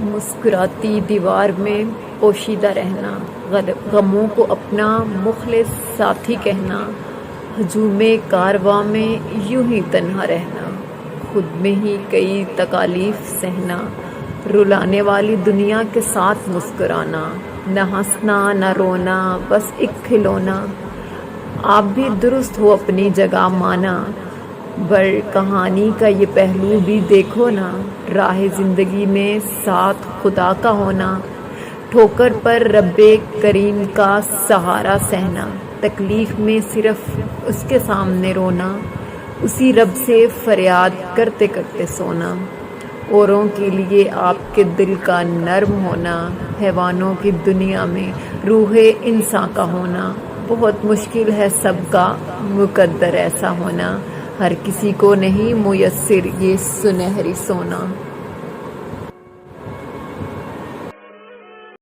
مسکراتی دیوار میں پوشیدہ رہنا، غموں کو اپنا مخلص ساتھی کہنا، ہجوم کارواں میں یوں ہی تنہا رہنا، خود میں ہی کئی تکالیف سہنا، رلانے والی دنیا کے ساتھ مسکرانا، نہ ہنسنا نہ رونا بس ایک کھلونا۔ آپ بھی درست ہو اپنی جگہ مانا، بر کہانی کا یہ پہلو بھی دیکھو نا، راہ زندگی میں ساتھ خدا کا ہونا، ٹھوکر پر رب کریم کا سہارا سہنا، تکلیف میں صرف اس کے سامنے رونا، اسی رب سے فریاد کرتے کرتے سونا، اوروں کے لیے آپ کے دل کا نرم ہونا، حیوانوں کی دنیا میں روح انسان کا ہونا، بہت مشکل ہے سب کا مقدر ایسا ہونا، ہر کسی کو نہیں میسر یہ سنہری سونا۔